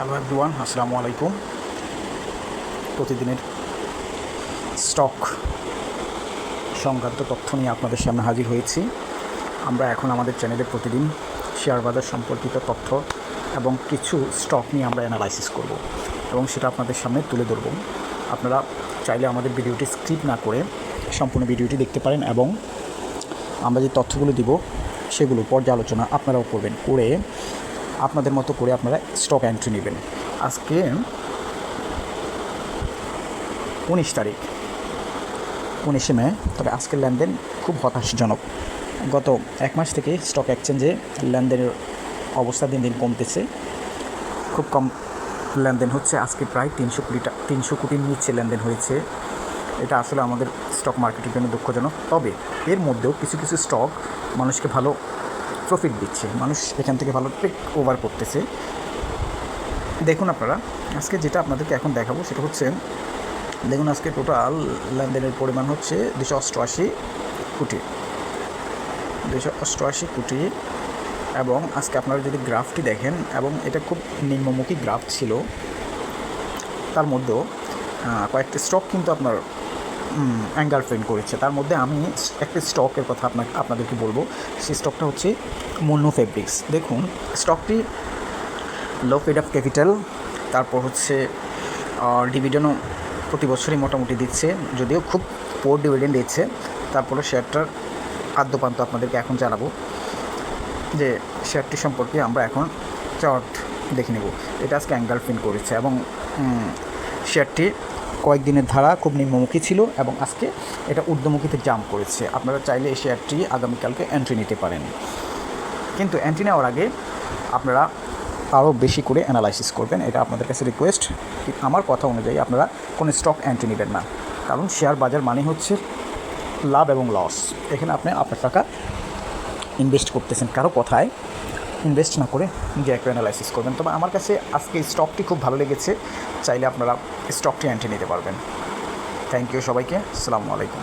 Hello everyone, আসসালামু আলাইকুম। প্রতিদিনের স্টক সংক্রান্ত তথ্য নিয়ে আপনাদের সামনে হাজির হয়েছি। আমরা এখন আমাদের চ্যানেলে প্রতিদিন শেয়ার বাজার সম্পর্কিত তথ্য এবং কিছু স্টক নিয়ে আমরা অ্যানালাইসিস করব এবং সেটা আপনাদের সামনে তুলে ধরব। আপনারা চাইলে আমাদের ভিডিওটি স্কিপ না করে সম্পূর্ণ ভিডিওটি দেখতে পারেন এবং আমরা যে তথ্যগুলো দিব সেগুলো পর্যালোচনা আপনারাও করবেন, করে আপনাদের মতো করে আপনারা স্টক এন্ট্রি নেবেন। আজকে 19 তারিখ, 19শে মে। তবে আজকের লেনদেন খুব হতাশাজনক। গত এক মাস থেকে স্টক এক্সচেঞ্জে লেনদেনের অবস্থা দিন দিন কমতেছে, খুব কম লেনদেন হচ্ছে। আজকে প্রায় 300 কোটির নিচে লেনদেন হয়েছে। এটা আসলে আমাদের স্টক মার্কেটের জন্য দুঃখজনক। তবে এর মধ্যেও কিছু কিছু স্টক মানুষকে ভালো প্রফিট দিচ্ছে, মানুষ এখান থেকে ভালো টেক ওভার করতেছে। দেখুন আপনারা, আজকে যেটা আপনাদেরকে এখন দেখাবো সেটা হচ্ছে, দেখুন আজকে টোটাল লেনদেনের পরিমাণ হচ্ছে 288 কোটি, 288 কোটি। এবং আজকে আপনারা যদি গ্রাফটি দেখেন, এবং এটা খুব নিম্নমুখী গ্রাফ ছিল, তার মধ্যেও কয়েকটি স্টক কিন্তু আপনার অ্যাঙ্গার ফ্রেন্ড করেছে। তার মধ্যে আমি একটা স্টকের কথা আপনাদেরকে বলবো। সেই স্টকটা হচ্ছে মুন্নু ফেব্রিক্স। দেখুন স্টকটি লো পেড অফ ক্যাপিটাল, তারপর হচ্ছে ডিভিডেন্ডও প্রতি বছরই মোটামুটি দিচ্ছে, যদিও খুব পোর ডিভিডেন্ড দিচ্ছে। তারপরে শেয়ারটার আদ্যপান্ত আপনাদেরকে এখন জানাবো যে শেয়ারটি সম্পর্কে আমরা এখন চার্ট দেখে নেব। এটা আজকে অ্যাঙ্গেল ফিন করেছে এবং শেয়ারটি কয়েকদিনের ধারা খুব নিম্নমুখী ছিল এবং আজকে এটা ঊর্ধ্বমুখীতে জাম্প করেছে। আপনারা চাইলে এই শেয়ারটি আগামীকালকে এন্ট্রি নিতে পারেন, কিন্তু এন্ট্রি নেওয়ার আগে আপনারা আরও বেশি করে অ্যানালাইসিস করবেন। এটা আপনাদের কাছে রিকোয়েস্ট। আমার কথা অনুযায়ী আপনারা কোনো স্টক এন্ট্রি নেবেন না, কারণ শেয়ার বাজার মানে হচ্ছে লাভ এবং লস। এখানে আপনি আপনার টাকা ইনভেস্ট করতেছেন, কারো কথায় ইনভেস্ট না করে নিজে একটু অ্যানালাইসিস করবেন। তবে আমার কাছে আজকে স্টকটি খুব ভালো লেগেছে, চাইলে আপনারা স্টকটি এন্ট্রি নিতে পারবেন। থ্যাংক ইউ সবাইকে, আসসালামু আলাইকুম।